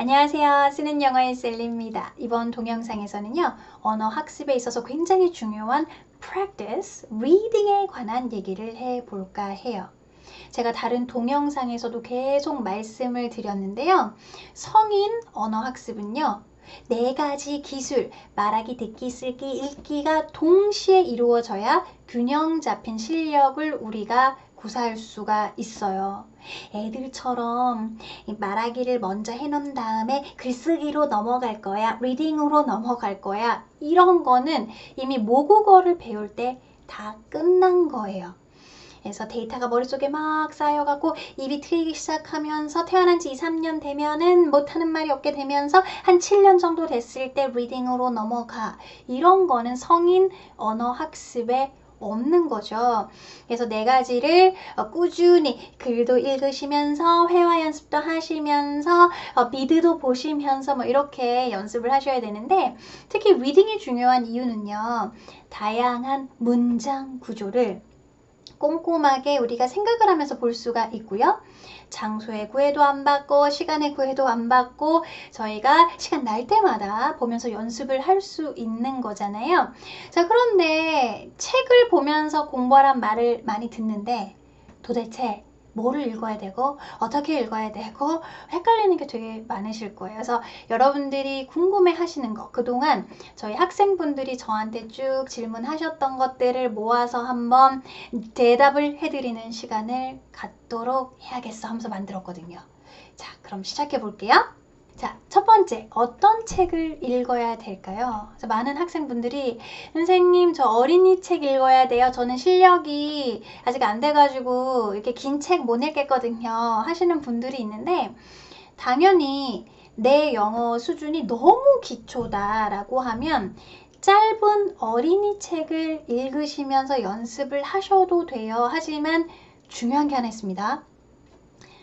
안녕하세요. 쓰는 영어의 셀리입니다. 이번 동영상에서는요, 언어 학습에 있어서 굉장히 중요한 practice, reading에 관한 얘기를 해볼까 해요. 제가 다른 동영상에서도 계속 말씀을 드렸는데요. 성인 언어 학습은요, 네 가지 기술, 말하기, 듣기, 쓰기, 읽기가 동시에 이루어져야 균형 잡힌 실력을 우리가 구사할 수가 있어요. 애들처럼 말하기를 먼저 해놓은 다음에 글쓰기로 넘어갈 거야, 리딩으로 넘어갈 거야, 이런 거는 이미 모국어를 배울 때 다 끝난 거예요. 그래서 데이터가 머릿속에 막 쌓여가고 입이 트이기 시작하면서 태어난 지 2, 3년 되면은 못하는 말이 없게 되면서 한 7년 정도 됐을 때 리딩으로 넘어가. 이런 거는 성인 언어 학습에 없는 거죠. 그래서 네 가지를 꾸준히 글도 읽으시면서 회화 연습도 하시면서 미드도 보시면서 뭐 이렇게 연습을 하셔야 되는데, 특히 리딩이 중요한 이유는요, 다양한 문장 구조를 꼼꼼하게 우리가 생각을 하면서 볼 수가 있고요. 장소의 구애도 안 받고 시간의 구애도 안 받고 저희가 시간 날 때마다 보면서 연습을 할 수 있는 거잖아요. 자, 그런데 책을 보면서 공부하란 말을 많이 듣는데 도대체 뭐를 읽어야 되고 어떻게 읽어야 되고 헷갈리는 게 되게 많으실 거예요. 그래서 여러분들이 궁금해 하시는 거, 그동안 저희 학생분들이 저한테 쭉 질문하셨던 것들을 모아서 한번 대답을 해드리는 시간을 갖도록 해야겠어 하면서 만들었거든요. 자, 그럼 시작해 볼게요. 자, 첫 번째, 어떤 책을 읽어야 될까요? 많은 학생분들이 선생님, 저 어린이 책 읽어야 돼요. 저는 실력이 아직 안 돼가지고 이렇게 긴 책 못 읽겠거든요. 하시는 분들이 있는데, 당연히 내 영어 수준이 너무 기초다라고 하면 짧은 어린이 책을 읽으시면서 연습을 하셔도 돼요. 하지만 중요한 게 하나 있습니다.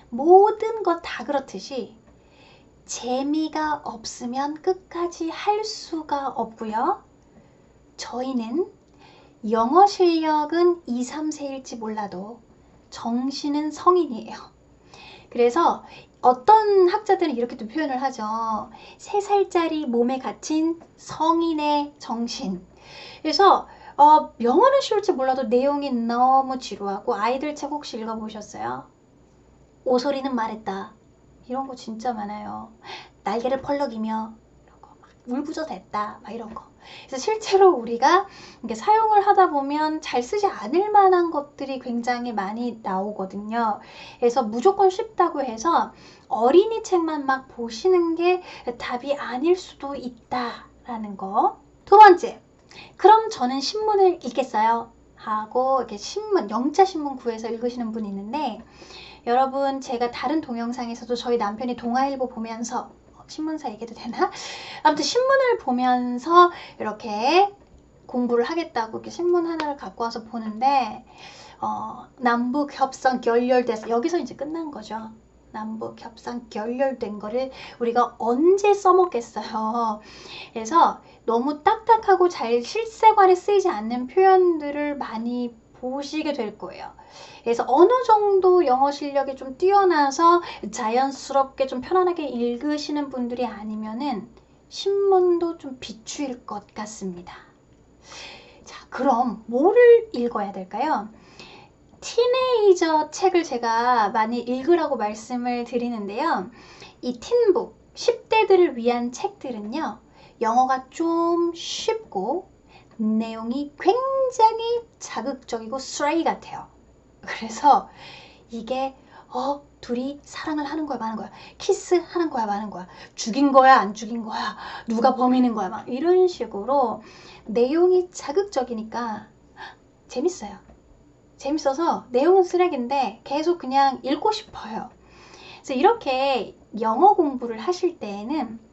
모든 것 다 그렇듯이 재미가 없으면 끝까지 할 수가 없고요. 저희는 영어 실력은 2, 3세일지 몰라도 정신은 성인이에요. 그래서 어떤 학자들은 이렇게도 표현을 하죠. 3살짜리 몸에 갇힌 성인의 정신. 그래서 영어는 쉬울지 몰라도 내용이 너무 지루하고, 아이들 책 혹시 읽어보셨어요? 오소리는 말했다. 이런 거 진짜 많아요. 날개를 펄럭이며 이런 거 막 울부짖었다 막 이런 거. 그래서 실제로 우리가 이렇게 사용을 하다 보면 잘 쓰지 않을 만한 것들이 굉장히 많이 나오거든요. 그래서 무조건 쉽다고 해서 어린이 책만 막 보시는 게 답이 아닐 수도 있다라는 거. 두 번째, 그럼 저는 신문을 읽겠어요 하고 이렇게 신문, 영자 신문 구해서 읽으시는 분이 있는데, 여러분, 제가 다른 동영상에서도 저희 남편이 동아일보 보면서 신문사 얘기해도 되나? 아무튼 신문을 보면서 이렇게 공부를 하겠다고 이렇게 신문 하나를 갖고 와서 보는데 남북 협상 결렬돼서 여기서 이제 끝난 거죠. 남북 협상 결렬된 거를 우리가 언제 써먹겠어요. 그래서 너무 딱딱하고 잘 실생활에 쓰이지 않는 표현들을 많이 보시게 될 거예요. 그래서 어느 정도 영어 실력이 좀 뛰어나서 자연스럽게 좀 편안하게 읽으시는 분들이 아니면은 신문도 좀 비추일 것 같습니다. 자, 그럼 뭐를 읽어야 될까요? 티네이저 책을 제가 많이 읽으라고 말씀을 드리는데요. 이 틴북, 10대들을 위한 책들은요, 영어가 좀 쉽고 내용이 굉장히 자극적이고 쓰레기 같아요. 그래서 이게 둘이 사랑을 하는 거야 마는 거야, 키스하는 거야 마는 거야, 죽인 거야 안 죽인 거야, 누가 범인인 거야, 막 이런 식으로 내용이 자극적이니까 재밌어요. 재밌어서 내용은 쓰레기인데 계속 그냥 읽고 싶어요. 그래서 이렇게 영어 공부를 하실 때에는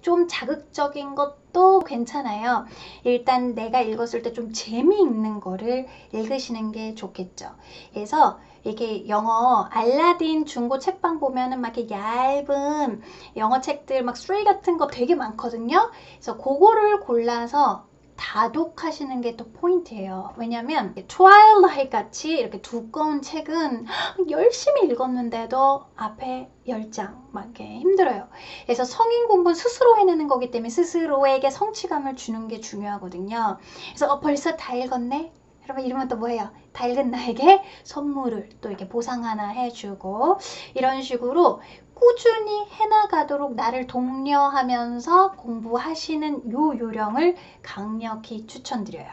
좀 자극적인 것도 괜찮아요. 일단 내가 읽었을 때 좀 재미있는 거를 읽으시는 게 좋겠죠. 그래서 이렇게 영어 알라딘 중고 책방 보면은 막 이렇게 얇은 영어 책들 막 쓰레기 같은 거 되게 많거든요. 그래서 그거를 골라서 다독하시는 게 또 포인트예요. 왜냐면 트와일라이트 같이 이렇게 두꺼운 책은 열심히 읽었는데도 앞에 10장 막 이렇게 힘들어요. 그래서 성인 공부는 스스로 해내는 거기 때문에 스스로에게 성취감을 주는 게 중요하거든요. 그래서 벌써 다 읽었네? 여러분 이러면 또 뭐예요? 다 읽은 나에게 선물을 또 이렇게 보상 하나 해주고 이런 식으로 꾸준히 해나가도록 나를 독려하면서 공부하시는 요 요령을 강력히 추천드려요.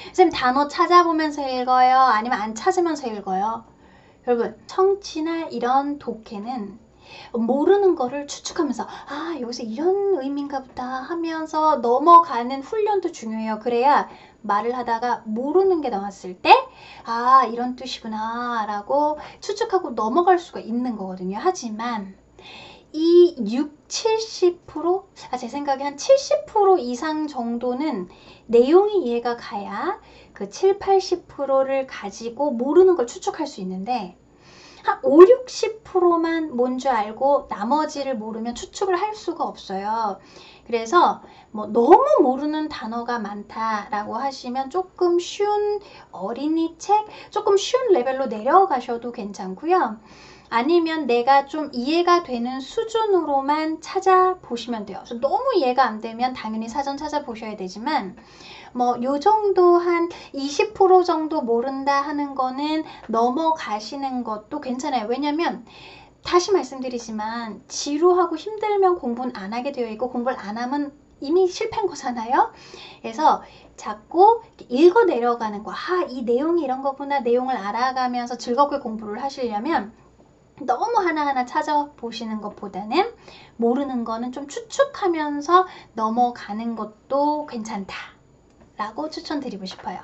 선생님 단어 찾아보면서 읽어요? 아니면 안 찾으면서 읽어요? 여러분 성취나 이런 독해는 모르는 거를 추측하면서 아 여기서 이런 의미인가 보다 하면서 넘어가는 훈련도 중요해요. 그래야 말을 하다가 모르는 게 나왔을 때 아 이런 뜻이구나 라고 추측하고 넘어갈 수가 있는 거거든요. 하지만 이 70% 제 생각에 한 70% 이상 정도는 내용이 이해가 가야 그 80%를 가지고 모르는 걸 추측할 수 있는데 한 50~60%만 뭔지 알고 나머지를 모르면 추측을 할 수가 없어요. 그래서 뭐 너무 모르는 단어가 많다라고 하시면 조금 쉬운 어린이 책, 조금 쉬운 레벨로 내려가셔도 괜찮고요. 아니면 내가 좀 이해가 되는 수준으로만 찾아보시면 돼요. 그래서 너무 이해가 안 되면 당연히 사전 찾아보셔야 되지만 뭐 요 정도 한 20% 정도 모른다 하는 거는 넘어가시는 것도 괜찮아요. 왜냐면 다시 말씀드리지만 지루하고 힘들면 공부는 안 하게 되어 있고 공부를 안 하면 이미 실패한 거잖아요. 그래서 자꾸 읽어 내려가는 거. 이 내용이 이런 거구나. 내용을 알아가면서 즐겁게 공부를 하시려면 너무 하나하나 찾아보시는 것보다는 모르는 거는 좀 추측하면서 넘어가는 것도 괜찮다 라고 추천드리고 싶어요.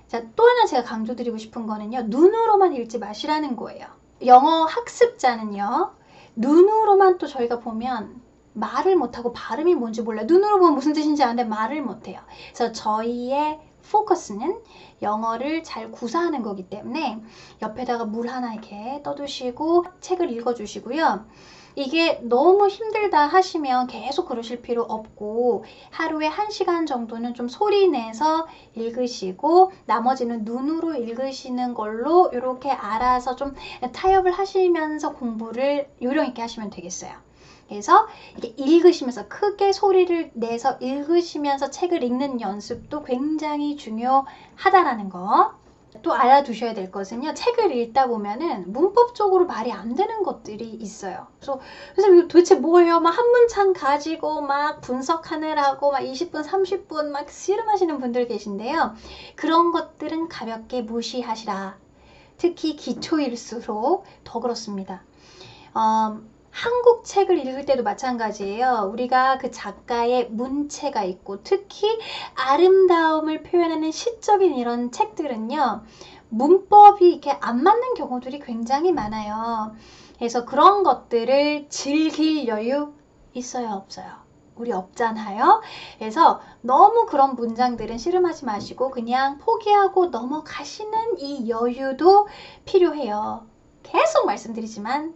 자, 또 하나 제가 강조드리고 싶은 거는요. 눈으로만 읽지 마시라는 거예요. 영어 학습자는요. 눈으로만 또 저희가 보면 말을 못하고 발음이 뭔지 몰라요. 눈으로 보면 무슨 뜻인지 아는데 말을 못해요. 그래서 저희의 포커스는 영어를 잘 구사하는 거기 때문에 옆에다가 물 하나 이렇게 떠두시고 책을 읽어주시고요. 이게 너무 힘들다 하시면 계속 그러실 필요 없고 하루에 1시간 정도는 좀 소리 내서 읽으시고 나머지는 눈으로 읽으시는 걸로 이렇게 알아서 좀 타협을 하시면서 공부를 요령 있게 하시면 되겠어요. 그래서 이렇게 읽으시면서 크게 소리를 내서 읽으시면서 책을 읽는 연습도 굉장히 중요하다라는 거. 또 알아두셔야 될 것은요. 책을 읽다 보면은 문법적으로 말이 안 되는 것들이 있어요. 그래서 선생님 도대체 뭐예요? 막 한 문장 가지고 막 분석하느라고 막 20분, 30분 막 씨름하시는 분들 계신데요. 그런 것들은 가볍게 무시하시라. 특히 기초일수록 더 그렇습니다. 한국 책을 읽을 때도 마찬가지예요. 우리가 그 작가의 문체가 있고 특히 아름다움을 표현하는 시적인 이런 책들은요. 문법이 이렇게 안 맞는 경우들이 굉장히 많아요. 그래서 그런 것들을 즐길 여유 있어요, 없어요? 우리 없잖아요. 그래서 너무 그런 문장들은 씨름하지 마시고 그냥 포기하고 넘어가시는 이 여유도 필요해요. 계속 말씀드리지만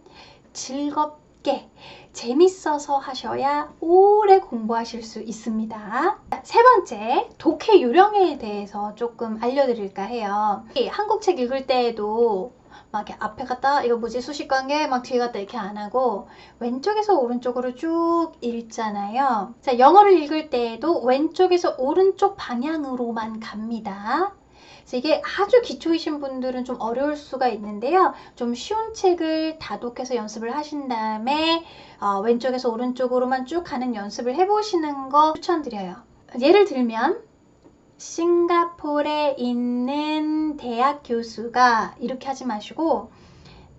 즐겁게 재밌어서 하셔야 오래 공부하실 수 있습니다. 세 번째, 독해 요령에 대해서 조금 알려드릴까 해요. 한국 책 읽을 때에도 막 이렇게 앞에 갔다 이거 뭐지 수식관계 막 뒤에 갔다 이렇게 안 하고 왼쪽에서 오른쪽으로 쭉 읽잖아요. 자, 영어를 읽을 때에도 왼쪽에서 오른쪽 방향으로만 갑니다. 그래서 이게 아주 기초이신 분들은 좀 어려울 수가 있는데요. 좀 쉬운 책을 다독해서 연습을 하신 다음에 왼쪽에서 오른쪽으로만 쭉 가는 연습을 해보시는 거 추천드려요. 예를 들면 싱가포르에 있는 대학 교수가 이렇게 하지 마시고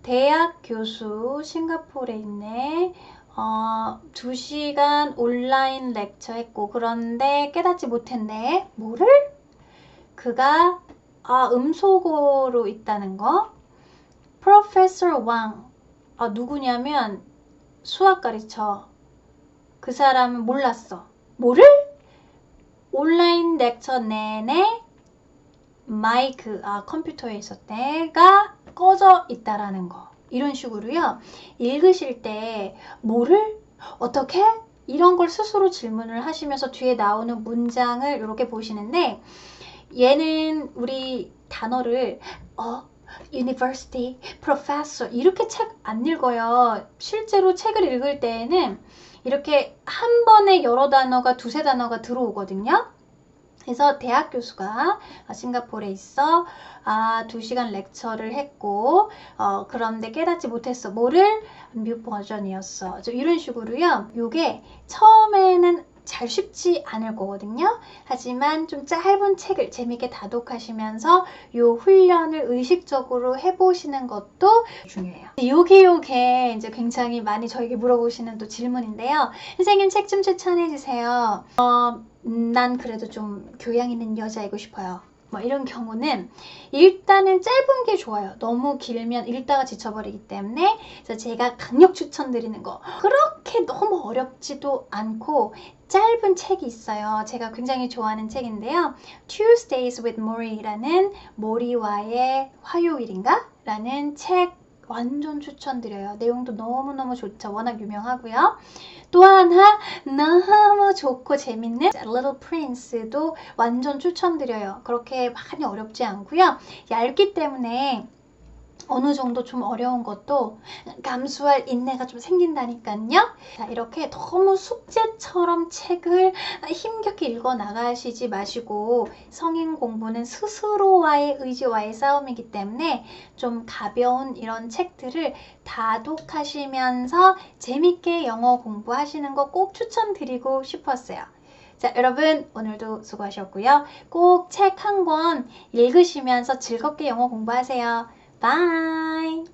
대학 교수 싱가포르에 있네 2시간 온라인 렉처 했고 그런데 깨닫지 못했네. 뭐를? 그가 음소거로 있다는 거. 프로페서 왕 누구냐면 수학 가르쳐. 그 사람은 몰랐어. 뭐를? 온라인 렉처 내내 마이크 컴퓨터에 있었대가 꺼져 있다라는 거. 이런 식으로요. 읽으실 때 뭐를? 어떻게? 이런 걸 스스로 질문을 하시면서 뒤에 나오는 문장을 이렇게 보시는데 얘는 우리 단어를 university, professor 이렇게 책 안 읽어요. 실제로 책을 읽을 때에는 이렇게 한 번에 여러 단어가 두세 단어가 들어오거든요. 그래서 대학 교수가 싱가포르에 있어 2시간 렉처를 했고 그런데 깨닫지 못했어. 뭐를? 뮤 버전이었어. 이런 식으로요. 요게 처음에는 잘 쉽지 않을 거거든요. 하지만 좀 짧은 책을 재밌게 다독하시면서 요 훈련을 의식적으로 해보시는 것도 중요해요. 요게 이제 굉장히 많이 저에게 물어보시는 또 질문인데요. 선생님 책 좀 추천해 주세요. 난 그래도 좀 교양 있는 여자이고 싶어요. 뭐 이런 경우는 일단은 짧은 게 좋아요. 너무 길면 읽다가 지쳐버리기 때문에 그래서 제가 강력 추천드리는 거 그렇게 너무 어렵지도 않고 짧은 책이 있어요. 제가 굉장히 좋아하는 책인데요. Tuesdays with Maury라는 모리와의 화요일인가? 라는 책 완전 추천드려요. 내용도 너무너무 좋죠. 워낙 유명하고요. 또 하나 너무 좋고 재밌는 Little Prince도 완전 추천드려요. 그렇게 많이 어렵지 않고요. 얇기 때문에 어느 정도 좀 어려운 것도 감수할 인내가 좀 생긴다니까요. 자, 이렇게 너무 숙제처럼 책을 힘겹게 읽어 나가시지 마시고 성인 공부는 스스로와의 의지와의 싸움이기 때문에 좀 가벼운 이런 책들을 다독하시면서 재밌게 영어 공부하시는 거 꼭 추천드리고 싶었어요. 자, 여러분 오늘도 수고하셨고요. 꼭 책 한 권 읽으시면서 즐겁게 영어 공부하세요. Bye!